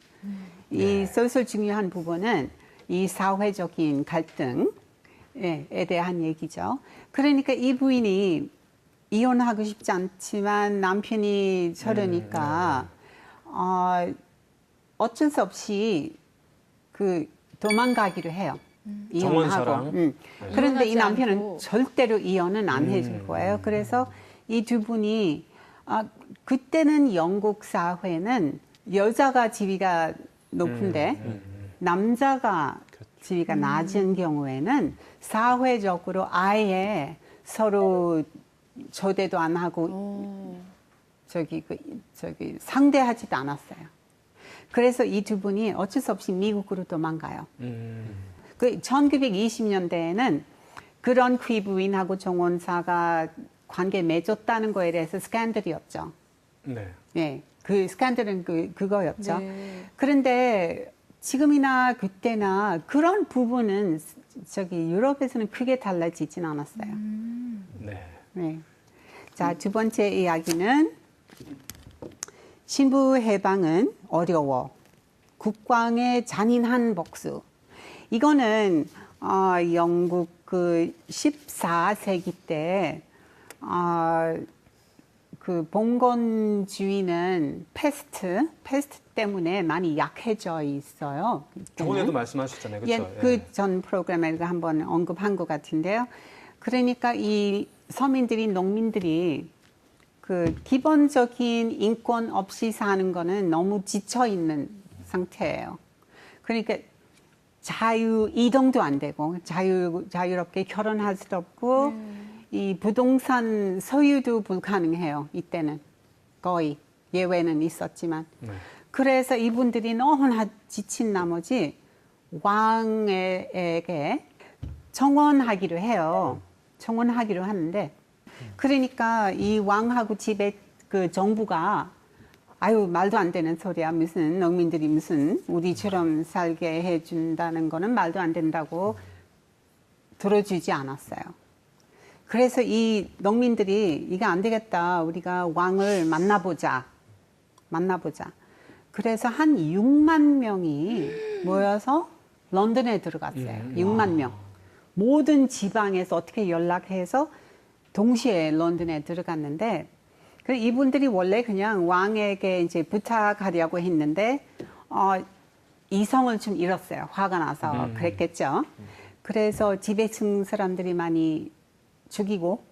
이 소설 중요한 부분은 이 사회적인 갈등에 대한 얘기죠. 그러니까 이 부인이 이혼하고 싶지 않지만 남편이 저러니까 어쩔 수 없이 그 도망가기로 해요. 정원사랑. 이혼하고. 그런데 이 이혼하지 남편은 않고. 절대로 이혼은 안 해줄 거예요. 그래서 이 두 분이 그때는 영국 사회는 여자가 지위가 높은데 남자가 지위가 낮은 경우에는 사회적으로 아예 서로 초대도 안 하고 저기 상대하지도 않았어요. 그래서 이 두 분이 어쩔 수 없이 미국으로 도망가요. 그 1920년대에는 그런 귀부인하고 정원사가 관계 맺었다는 거에 대해서 스캔들이었죠. 네. 예, 그 스캔들은 그거였죠. 네. 그런데 지금이나 그때나 그런 부분은 저기 유럽에서는 크게 달라지진 않았어요. 네. 네. 자, 두 번째 이야기는 신부 해방은 어려워. 국왕의 잔인한 복수. 이거는 영국 그 14세기 때 그 봉건주의는 패스트 때문에 많이 약해져 있어요. 저번에도 말씀하셨잖아요. 그렇죠? 예, 그 전 프로그램에서 한번 언급한 것 같은데요. 그러니까 이 서민들이 농민들이 그 기본적인 인권 없이 사는 거는 너무 지쳐 있는 상태예요. 그러니까 자유 이동도 안 되고 자유롭게 결혼할 수도 없고 이 부동산 소유도 불가능해요. 이때는 거의 예외는 있었지만 그래서 이분들이 너무나 지친 나머지 왕에게 청원하기로 해요. 청원하기로 하는데 그러니까 이 왕하고 집에 그 정부가 아유 말도 안 되는 소리야. 무슨 농민들이 무슨 우리처럼 살게 해준다는 거는 말도 안 된다고 들어주지 않았어요. 그래서 이 농민들이 이거 안 되겠다. 우리가 왕을 만나보자. 그래서 한 6만 명이 모여서 런던에 들어갔어요. 6만 명. 모든 지방에서 어떻게 연락해서 동시에 런던에 들어갔는데 이분들이 원래 그냥 왕에게 이제 부탁하려고 했는데 이성을 좀 잃었어요. 화가 나서 그랬겠죠. 그래서 지배층 사람들이 많이 죽이고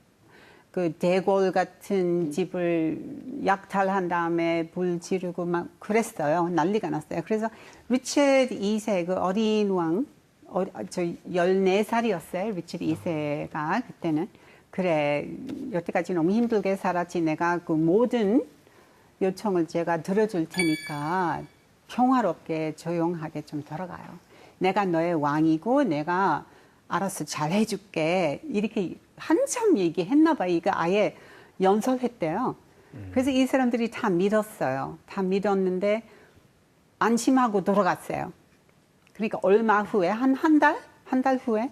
그 대궐 같은 집을 약탈한 다음에 불 지르고 막 그랬어요. 난리가 났어요. 그래서 리처드 2세 그 어린 왕, 저 14살이었어요. 리처드 2세가 그때는. 그래, 여태까지 너무 힘들게 살았지. 내가 그 모든 요청을 제가 들어줄 테니까 평화롭게 조용하게 좀 돌아가요. 내가 너의 왕이고 내가 알아서 잘 해줄게. 이렇게 한참 얘기했나 봐요. 이거 아예 연설했대요. 그래서 이 사람들이 다 믿었어요. 다 믿었는데 안심하고 돌아갔어요. 그러니까 얼마 후에 한 달 후에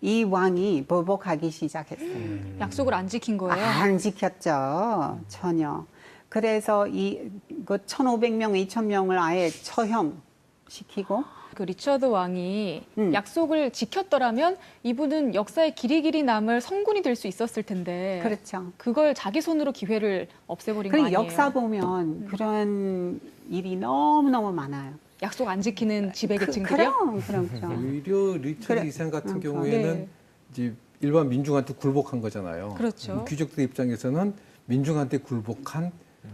이 왕이 보복하기 시작했어요. 약속을 안 지킨 거예요? 안 지켰죠. 전혀. 그래서 그 1,500명, 2,000명을 아예 처형시키고 그 리처드 왕이 약속을 지켰더라면 이분은 역사에 길이길이 남을 성군이 될 수 있었을 텐데. 그렇죠. 그걸 자기 손으로 기회를 없애버린 거 아니에요? 역사 보면 그런 일이 너무너무 많아요. 약속 안 지키는 지배계층들이요? 그럼. 오히려 리처드 2세 같은 경우에는 네. 이제 일반 민중한테 굴복한 거잖아요. 그렇죠. 귀족들 입장에서는 민중한테 굴복한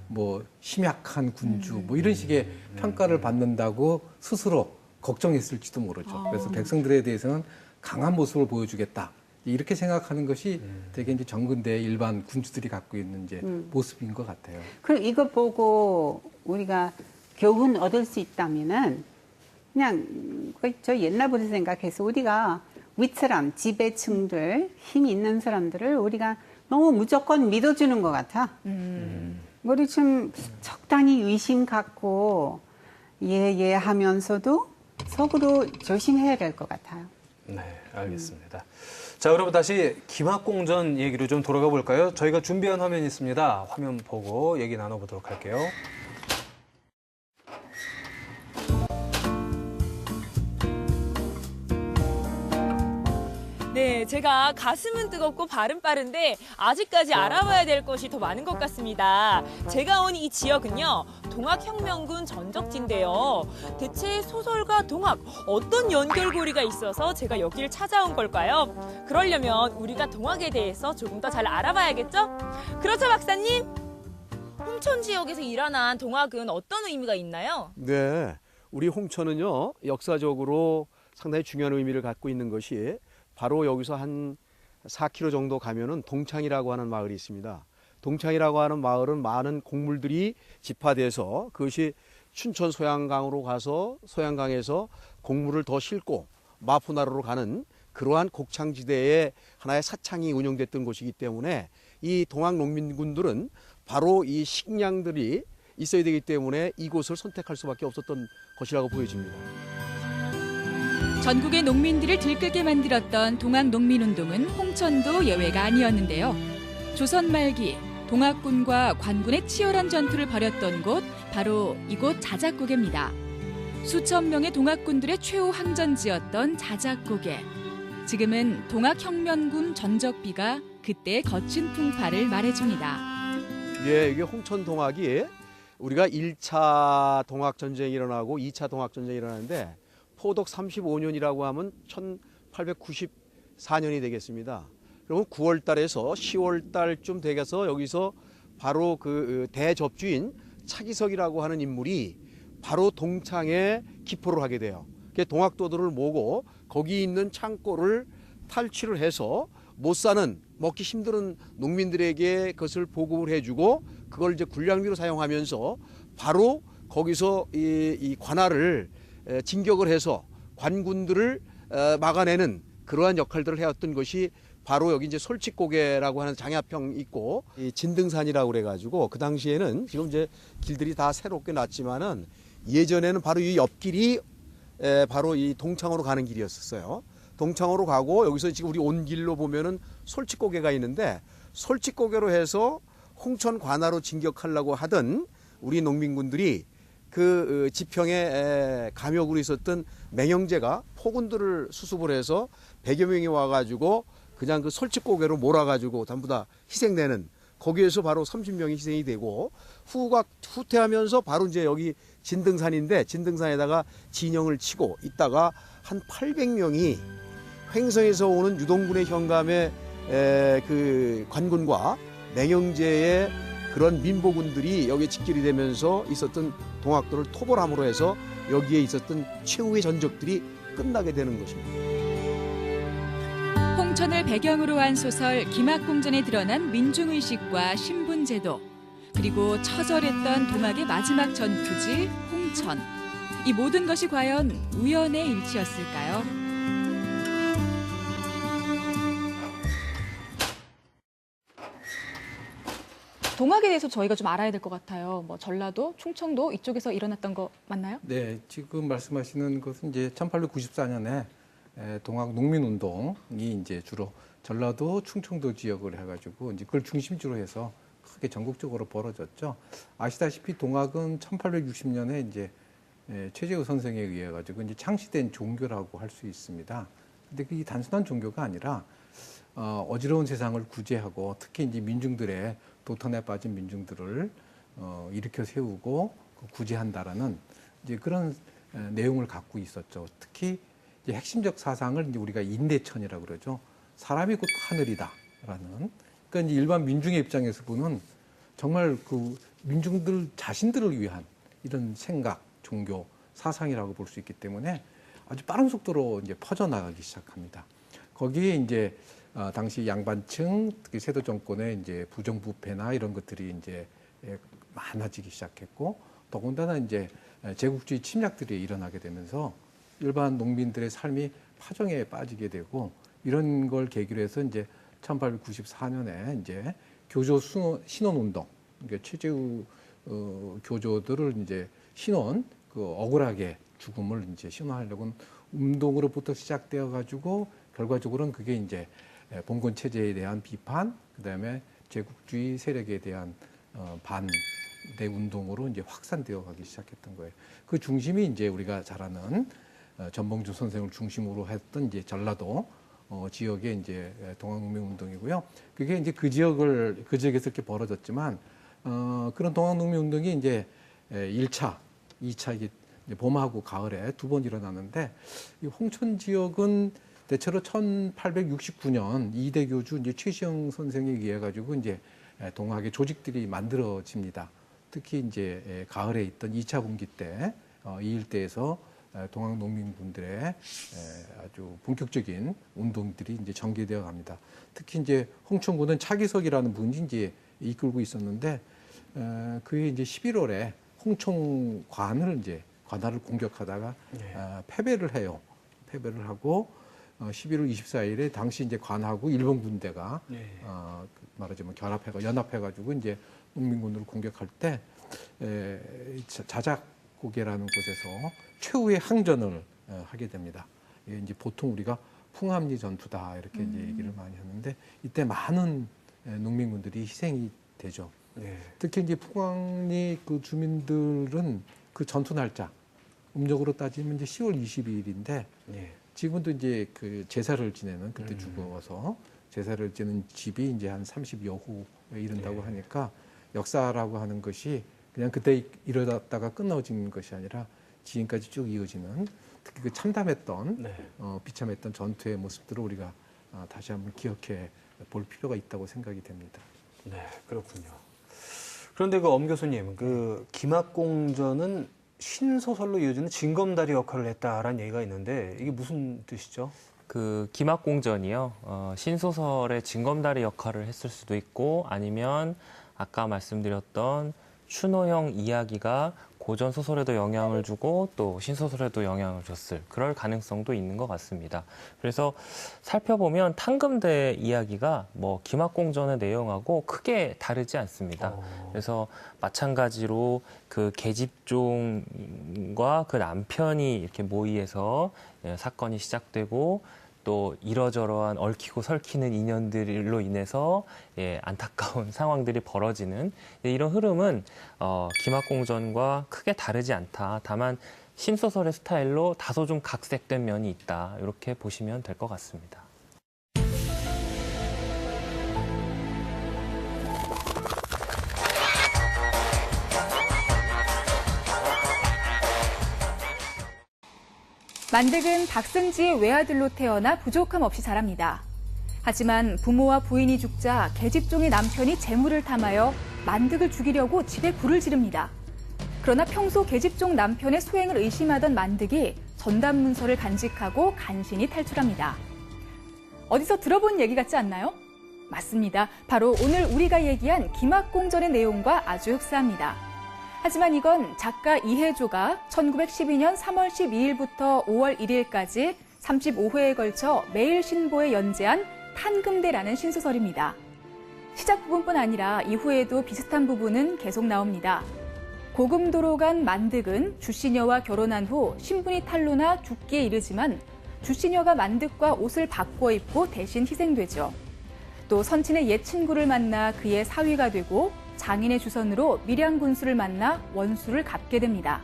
뭐 심약한 군주 뭐 이런 식의 평가를 받는다고 스스로 걱정했을지도 모르죠. 그래서 백성들에 대해서는 강한 모습을 보여주겠다. 이렇게 생각하는 것이 되게 이제 정근대 일반 군주들이 갖고 있는 이제 모습인 것 같아요. 그럼 이거 보고 우리가 교훈 얻을 수 있다면은 그냥 저 옛날부터 생각해서 우리가 윗사람, 지배층들, 힘 있는 사람들을 우리가 너무 무조건 믿어주는 것 같아. 우리 좀 적당히 의심 갖고 예 하면서도 서로 조심해야 될 것 같아요. 네, 알겠습니다. 자, 그럼 다시 김학공전 얘기로 좀 돌아가 볼까요? 저희가 준비한 화면이 있습니다. 화면 보고 얘기 나눠보도록 할게요. 네, 제가 가슴은 뜨겁고 발은 빠른데 아직까지 알아봐야 될 것이 더 많은 것 같습니다. 제가 온 이 지역은요, 동학혁명군 전적지인데요. 대체 소설과 동학, 어떤 연결고리가 있어서 제가 여기를 찾아온 걸까요? 그러려면 우리가 동학에 대해서 조금 더 잘 알아봐야겠죠? 그렇죠, 박사님? 홍천 지역에서 일어난 동학은 어떤 의미가 있나요? 네, 우리 홍천은요, 역사적으로 상당히 중요한 의미를 갖고 있는 것이 바로 여기서 한 4km 정도 가면은 동창이라고 하는 마을이 있습니다. 동창이라고 하는 마을은 많은 곡물들이 집화돼서 그것이 춘천 소양강으로 가서 소양강에서 곡물을 더 싣고 마포나루로 가는 그러한 곡창지대의 하나의 사창이 운영됐던 곳이기 때문에 이 동학 농민군들은 바로 이 식량들이 있어야 되기 때문에 이곳을 선택할 수밖에 없었던 것이라고 보여집니다. 전국의 농민들을 들끓게 만들었던 동학농민운동은 홍천도 예외가 아니었는데요. 조선 말기 동학군과 관군의 치열한 전투를 벌였던 곳, 바로 이곳 자작고개입니다. 수천 명의 동학군들의 최후 항전지였던 자작고개. 지금은 동학혁명군 전적비가 그때의 거친 풍파를 말해줍니다. 예, 이게 홍천 동학이 우리가 1차 동학전쟁이 일어나고 2차 동학전쟁이 일어나는데 포독 35년이라고 하면 1894년이 되겠습니다. 그러면 9월 달에서 10월 달쯤 되어서 여기서 바로 그 대접주인 차기석이라고 하는 인물이 바로 동창에 기포를 하게 돼요. 동학도들을 모으고 거기 있는 창고를 탈취를 해서 못 사는 먹기 힘든 농민들에게 그것을 보급을 해주고 그걸 이제 군량미로 사용하면서 바로 거기서 이 관할을 진격을 해서 관군들을 막아내는 그러한 역할들을 해왔던 것이 바로 여기 이제 솔직고개라고 하는 장야평 있고 이 진등산이라고 그래가지고 그 당시에는 지금 이제 길들이 다 새롭게 났지만은 예전에는 바로 이 옆길이 바로 이 동창으로 가는 길이었어요. 동창으로 가고 여기서 지금 우리 온 길로 보면은 솔직고개가 있는데 솔직고개로 해서 홍천 관하로 진격하려고 하던 우리 농민군들이 그 지평에 감역으로 있었던 맹형제가 포군들을 수습을 해서 100여 명이 와가지고 그냥 그 솔직고개로 몰아가지고 전부 다 희생되는 거기에서 바로 30명이 희생이 되고 후퇴하면서 바로 이제 여기 진등산인데 진등산에다가 진영을 치고 있다가 한 800명이 횡성에서 오는 유동군의 현감의 그 관군과 맹형제의 그런 민보군들이 여기에 직결이 되면서 있었던 동학도를 토벌함으로 해서 여기에 있었던 최후의 전적들이 끝나게 되는 것입니다. 홍천을 배경으로 한 소설 김학공전에 드러난 민중의식과 신분제도, 그리고 처절했던 동학의 마지막 전투지 홍천. 이 모든 것이 과연 우연의 일치였을까요? 동학에 대해서 저희가 좀 알아야 될 것 같아요. 뭐 전라도, 충청도 이쪽에서 일어났던 거 맞나요? 네, 지금 말씀하시는 것은 이제 1894년에 동학 농민운동이 이제 주로 전라도, 충청도 지역을 해가지고 이제 그걸 중심주로 해서 크게 전국적으로 벌어졌죠. 아시다시피 동학은 1860년에 이제 최재우 선생에 의해 가지고 이제 창시된 종교라고 할 수 있습니다. 근데 그게 단순한 종교가 아니라 어지러운 세상을 구제하고 특히 이제 민중들의 도탄에 빠진 민중들을 일으켜 세우고 구제한다라는 이제 그런 내용을 갖고 있었죠. 특히 이제 핵심적 사상을 이제 우리가 인대천이라고 그러죠. 사람이 곧 하늘이다라는. 그러니까 이제 일반 민중의 입장에서 보는 정말 그 민중들 자신들을 위한 이런 생각, 종교, 사상이라고 볼 수 있기 때문에 아주 빠른 속도로 이제 퍼져나가기 시작합니다. 거기에 이제 당시 양반층, 특히 세도 정권의 이제 부정부패나 이런 것들이 이제 많아지기 시작했고, 더군다나 이제 제국주의 침략들이 일어나게 되면서 일반 농민들의 삶이 파정에 빠지게 되고 이런 걸 계기로 해서 이제 1894년에 이제 교조 신원 운동, 그러니까 최재우 교조들을 이제 신원 그 억울하게 죽음을 이제 신원하려고 운동으로부터 시작되어 가지고 결과적으로는 그게 이제 봉건 체제에 대한 비판, 그다음에 제국주의 세력에 대한 반대 운동으로 이제 확산되어 가기 시작했던 거예요. 그 중심이 이제 우리가 잘 아는 전봉준 선생을 중심으로 했던 이제 전라도 지역의 이제 동학농민운동이고요. 그게 이제 그 지역에서 이렇게 벌어졌지만 그런 동학농민운동이 이제 1차, 2차 이게 봄하고 가을에 두 번 일어나는데 이 홍천 지역은 대체로 1869년 이대 교주 이제 최시영 선생에 의해 가지고 이제 동학의 조직들이 만들어집니다. 특히 이제 가을에 있던 2차 분기 때 이 일대에서 동학 농민군들의 아주 본격적인 운동들이 이제 전개되어 갑니다. 특히 이제 홍천군은 차기석이라는 분이 이제 이끌고 있었는데 그게 이제 11월에 홍천관을 이제 관할을 공격하다가 패배를 해요. 패배를 하고 11월 24일에 당시 이제 관하고 일본 군대가 말하자면 연합해가지고 이제 농민군을 공격할 때 자작고개라는 곳에서 최후의 항전을 하게 됩니다. 이제 보통 우리가 풍암리 전투다 이렇게 이제 얘기를 많이 하는데 이때 많은 농민군들이 희생이 되죠. 특히 이제 풍암리 그 주민들은 그 전투 날짜 음력으로 따지면 이제 10월 22일인데 지금도 이제 그 제사를 지내는 그때 죽어서 제사를 지내는 집이 이제 한 30여 호에 이른다고 하니까 역사라고 하는 것이 그냥 그때 일어났다가 끝나진 것이 아니라 지금까지 쭉 이어지는 특히 그 참담했던 비참했던 전투의 모습들을 우리가 다시 한번 기억해 볼 필요가 있다고 생각이 됩니다. 네, 그렇군요. 그런데 그 엄 교수님, 그 김학공전은 신소설로 이어지는 징검다리 역할을 했다라는 얘기가 있는데 이게 무슨 뜻이죠? 그 김학공전이요. 신소설의 징검다리 역할을 했을 수도 있고 아니면 아까 말씀드렸던 추노형 이야기가 고전 소설에도 영향을 주고 또 신소설에도 영향을 줬을 그럴 가능성도 있는 것 같습니다. 그래서 살펴보면 탕금대 이야기가 뭐 김학공전의 내용하고 크게 다르지 않습니다. 그래서 마찬가지로 그 계집종과 그 남편이 이렇게 모의해서 사건이 시작되고 또 이러저러한 얽히고 설키는 인연들로 인해서 안타까운 상황들이 벌어지는 이런 흐름은 김학공전과 크게 다르지 않다. 다만 신소설의 스타일로 다소 좀 각색된 면이 있다. 이렇게 보시면 될 것 같습니다. 만득은 박승지의 외아들로 태어나 부족함 없이 자랍니다. 하지만 부모와 부인이 죽자 계집종의 남편이 재물을 탐하여 만득을 죽이려고 집에 불을 지릅니다. 그러나 평소 계집종 남편의 소행을 의심하던 만득이 전담문서를 간직하고 간신히 탈출합니다. 어디서 들어본 얘기 같지 않나요? 맞습니다. 바로 오늘 우리가 얘기한 김학공전의 내용과 아주 흡사합니다. 하지만 이건 작가 이혜조가 1912년 3월 12일부터 5월 1일까지 35회에 걸쳐 매일신보에 연재한 탄금대라는 신소설입니다. 시작 부분뿐 아니라 이후에도 비슷한 부분은 계속 나옵니다. 고금도로 간 만득은 주시녀와 결혼한 후 신분이 탄로나 죽기에 이르지만 주시녀가 만득과 옷을 바꿔 입고 대신 희생되죠. 또 선친의 옛 친구를 만나 그의 사위가 되고 장인의 주선으로 밀양군수를 만나 원수를 갚게 됩니다.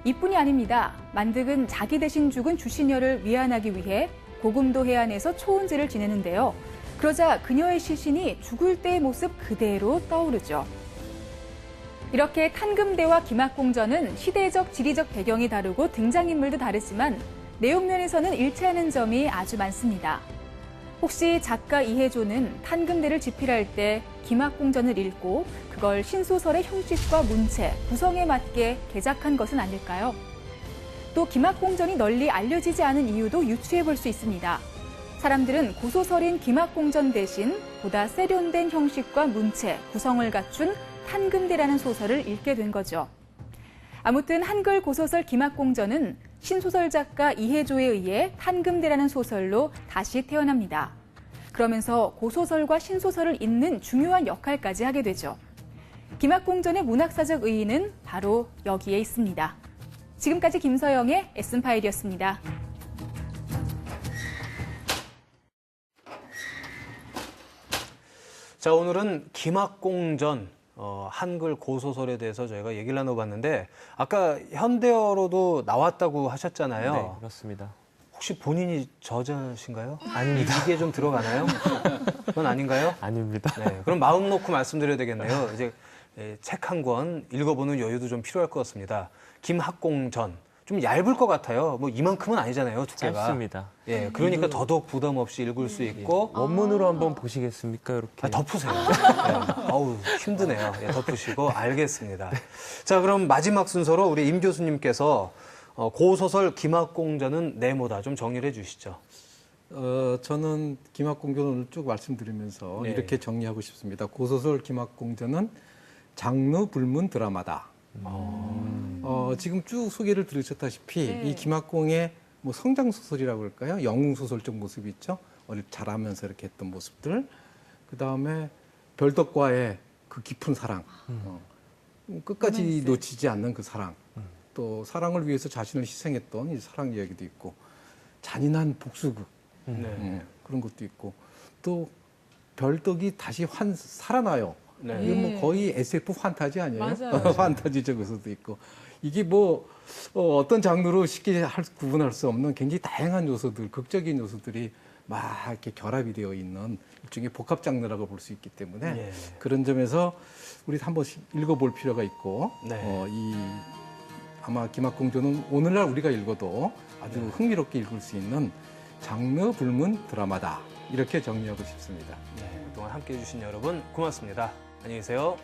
이뿐이 아닙니다. 만득은 자기 대신 죽은 주시녀를 위안하기 위해 고금도 해안에서 초운제를 지내는데요. 그러자 그녀의 시신이 죽을 때의 모습 그대로 떠오르죠. 이렇게 탄금대와 김학공전은 시대적, 지리적 배경이 다르고 등장인물도 다르지만 내용면에서는 일치하는 점이 아주 많습니다. 혹시 작가 이혜조는 탄금대를 집필할 때 김학공전을 읽고 그걸 신소설의 형식과 문체, 구성에 맞게 개작한 것은 아닐까요? 또 김학공전이 널리 알려지지 않은 이유도 유추해 볼 수 있습니다. 사람들은 고소설인 김학공전 대신 보다 세련된 형식과 문체, 구성을 갖춘 탄금대라는 소설을 읽게 된 거죠. 아무튼 한글 고소설 김학공전은 신소설 작가 이혜조에 의해 탄금대라는 소설로 다시 태어납니다. 그러면서 고소설과 신소설을 잇는 중요한 역할까지 하게 되죠. 김학공전의 문학사적 의의는 바로 여기에 있습니다. 지금까지 김서영의 에센파일이었습니다. 자, 오늘은 김학공전 한글 고소설에 대해서 저희가 얘기를 나눠봤는데 아까 현대어로도 나왔다고 하셨잖아요. 네, 그렇습니다. 혹시 본인이 저자신가요? 아닙니다. 이게 좀 들어가나요? 그건 아닌가요? 아닙니다. 네, 그럼 마음 놓고 말씀드려야 되겠네요. 이제 책 한 권 읽어보는 여유도 좀 필요할 것 같습니다. 김학공전. 좀 얇을 것 같아요. 뭐 이만큼은 아니잖아요, 두께가. 짧습니다. 예, 그러니까 더더욱 부담 없이 읽을 수 있고. 원문으로 한번 보시겠습니까? 이렇게. 덮으세요. 예, 어우, 힘드네요. 예, 덮으시고. 알겠습니다. 자, 그럼 마지막 순서로 우리 임 교수님께서 고소설 김학공전은 네모다 좀 정리를 해 주시죠. 저는 김학공전을 쭉 말씀드리면서 네. 이렇게 정리하고 싶습니다. 고소설 김학공전은 장르 불문 드라마다. 지금 쭉 소개를 들으셨다시피 네. 이 김학공의 뭐 성장 소설이라고 할까요? 영웅 소설적 모습이 있죠. 어릴 자라면서 이렇게 했던 모습들. 그 다음에 별덕과의 그 깊은 사랑, 끝까지 로맨스. 놓치지 않는 그 사랑. 또 사랑을 위해서 자신을 희생했던 이 사랑 이야기도 있고, 잔인한 복수극 그런 것도 있고, 또 별덕이 다시 살아나요. 네. 이건 뭐 거의 SF 판타지 아니에요? 맞아요. 판타지적에서도 있고. 이게 뭐 어떤 장르로 쉽게 구분할 수 없는 굉장히 다양한 요소들, 극적인 요소들이 막 이렇게 결합이 되어 있는 일종의 복합 장르라고 볼 수 있기 때문에 예. 그런 점에서 우리 한 번씩 읽어볼 필요가 있고 네. 아마 김학공전은 오늘날 우리가 읽어도 아주 네. 흥미롭게 읽을 수 있는 장르 불문 드라마다 이렇게 정리하고 싶습니다. 네, 그동안 함께해 주신 여러분 고맙습니다. 안녕히 계세요.